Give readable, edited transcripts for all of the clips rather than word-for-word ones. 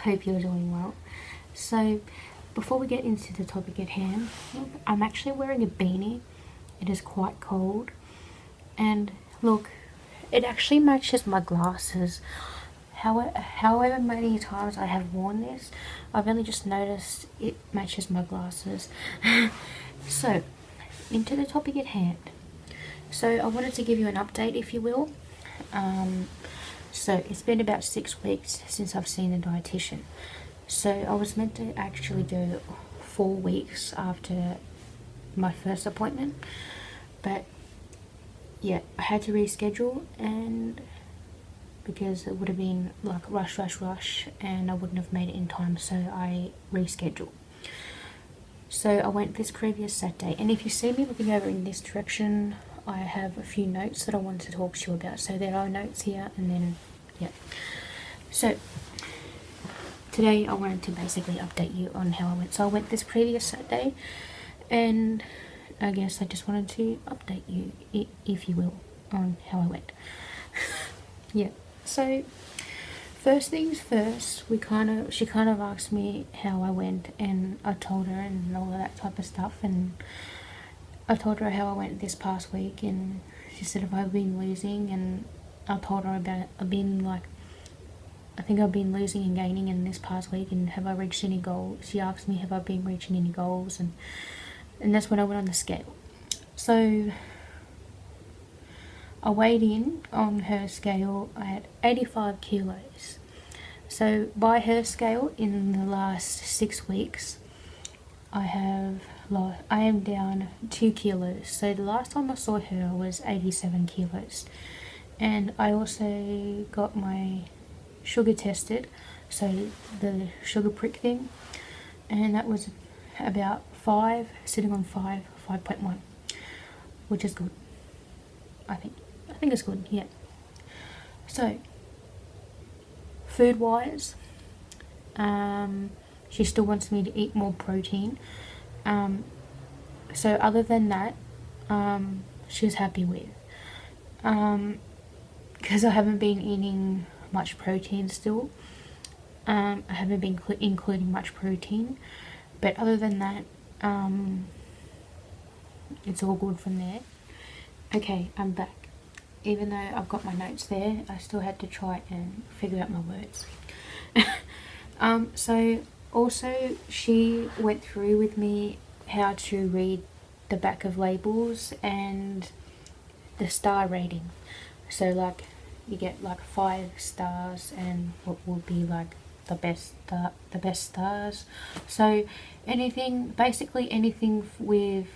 hope you're doing well. So, before we get into the topic at hand, I'm actually wearing a beanie. It is quite cold, and look, it actually matches my glasses. However many times I have worn this, I've only just noticed it matches my glasses. So, into the topic at hand. So, I wanted to give you an update, if you will. So, it's been about 6 weeks since I've seen a dietitian. So, I was meant to actually go 4 weeks after my first appointment, but yeah, I had to reschedule, and because it would have been like rush, and I wouldn't have made it in time, so I rescheduled. So I went this previous Saturday, and if you see me looking over in this direction, I have a few notes that I want to talk to you about. So there are notes here, and then yeah. So today I wanted to basically update you on how I went. So I went this previous Saturday, and I guess I just wanted to update you, if you will, on how I went. Yeah. So first things first, she kind of asked me how I went, and I told her and all of that type of stuff, and I told her how I went this past week, and she said if I've been losing, and I told her about I've been losing and gaining in this past week, and have I reached any goals. She asked me have I been reaching any goals, and that's when I went on the scale. So I weighed in on her scale at 85 kilos. So by her scale, in the last 6 weeks, I am down 2 kilos. So the last time I saw her was 87 kilos. And I also got my sugar tested, so the sugar prick thing, and that was about 5, sitting on 5.1, which is good. I think it's good, yeah. So, food-wise, she still wants me to eat more protein. So other than that, she's happy with. Because I haven't been eating much protein still. I haven't been including much protein. But other than that, it's all good from there. Okay, I'm back. Even though I've got my notes there, I still had to try and figure out my words. So also she went through with me how to read the back of labels and the star rating. So like you get like 5 stars and what will be like the best stars. So basically anything with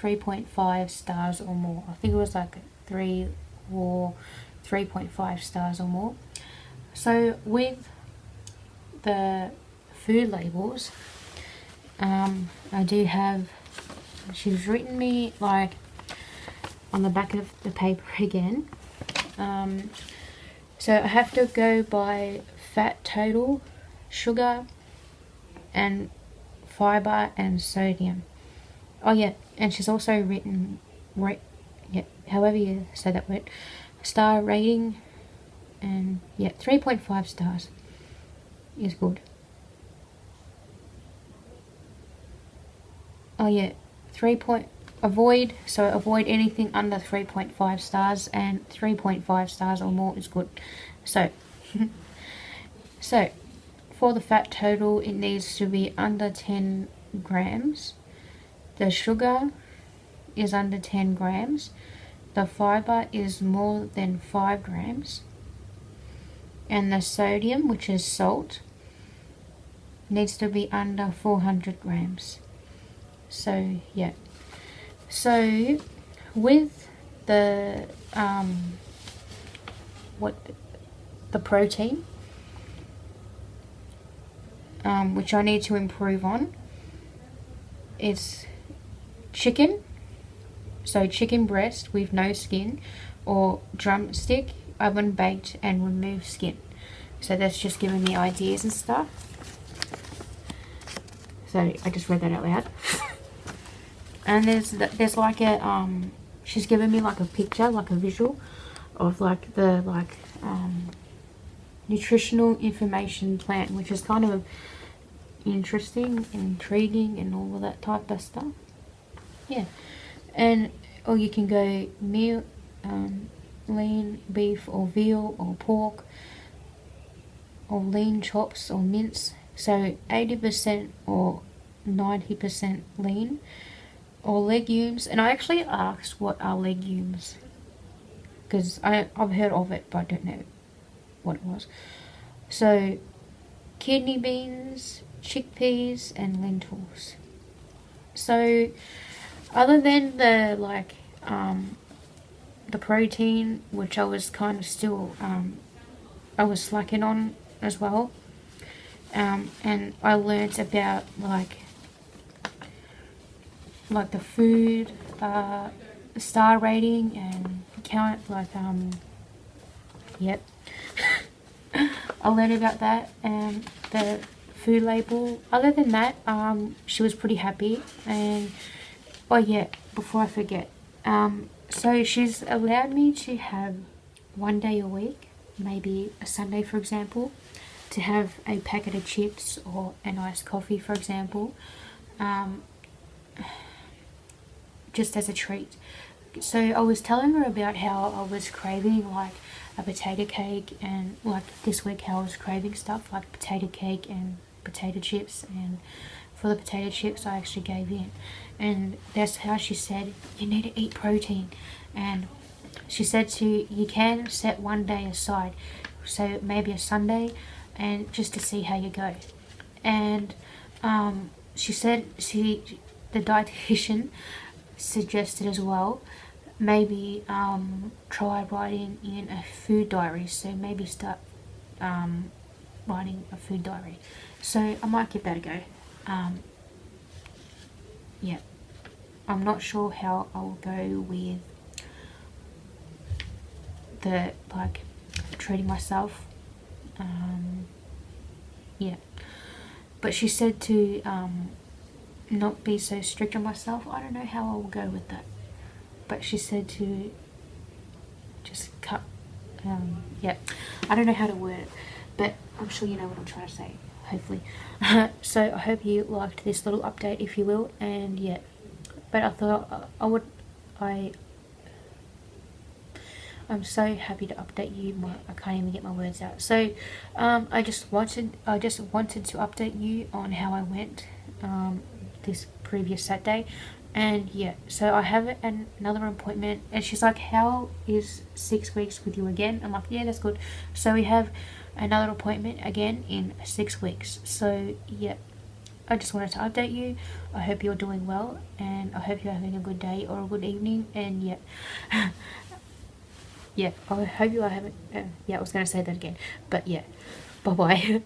3.5 stars or more. I think it was like 3 or 3.5 stars or more. So with the food labels, I do have, she's written me like on the back of the paper again. So I have to go by fat total, sugar, and fiber and sodium. Oh yeah, and she's also written however you say that word, star rating, and yeah, 3.5 stars is good. Oh yeah, avoid anything under 3.5 stars, and 3.5 stars or more is good. So for the fat total, it needs to be under 10 grams. The sugar is under 10 grams. The fiber is more than 5 grams. And the sodium, which is salt, needs to be under 400 grams. So, yeah. So, with the protein, which I need to improve on, is chicken. So chicken breast with no skin, or drumstick, oven baked and remove skin. So that's just giving me ideas and stuff. So I just read that out loud. And there's like a she's given me like a picture, like a visual of like the nutritional information plan, which is kind of interesting and intriguing and all of that type of stuff. Yeah. And or you can go meal, lean beef or veal or pork, or lean chops or mince. So 80% or 90% lean, or legumes. And I actually asked what are legumes, because I've heard of it but I don't know what it was. So kidney beans, chickpeas and lentils. So other than the protein, which I was kind of still I was slacking on as well, and I learnt about like the food star rating and count, yep. I learned about that and the food label. Other than that, she was pretty happy. And oh yeah, before I forget, so she's allowed me to have one day a week, maybe a Sunday for example, to have a packet of chips or a nice coffee for example, just as a treat. So I was telling her about how I was craving like a potato cake, and like this week how I was craving stuff like potato cake and potato chips, and for the potato chips I actually gave in. And that's how she said, you need to eat protein. And she said you can set one day aside, so maybe a Sunday, and just to see how you go. And she said the dietitian suggested as well, maybe try writing in a food diary. So maybe start writing a food diary. So I might give that a go. Yeah, I'm not sure how I'll go with the treating myself. Yeah, but she said to not be so strict on myself. I don't know how I'll go with that, but she said to just cut. Yeah, I don't know how to word it, but I'm sure you know what I'm trying to say, hopefully. So I hope you liked this little update, if you will. And yeah, but I thought I'm so happy to update you. I can't even get my words out. So I just wanted to update you on how I went this previous Saturday. And yeah, so I have another appointment, and she's like, how is 6 weeks with you again? I'm like, yeah, that's good. So we have another appointment again in 6 weeks. So yeah, I just wanted to update you. I hope you're doing well, and I hope you're having a good day or a good evening. And yeah, yeah, I hope you are having, yeah, I was going to say that again, but yeah, bye bye.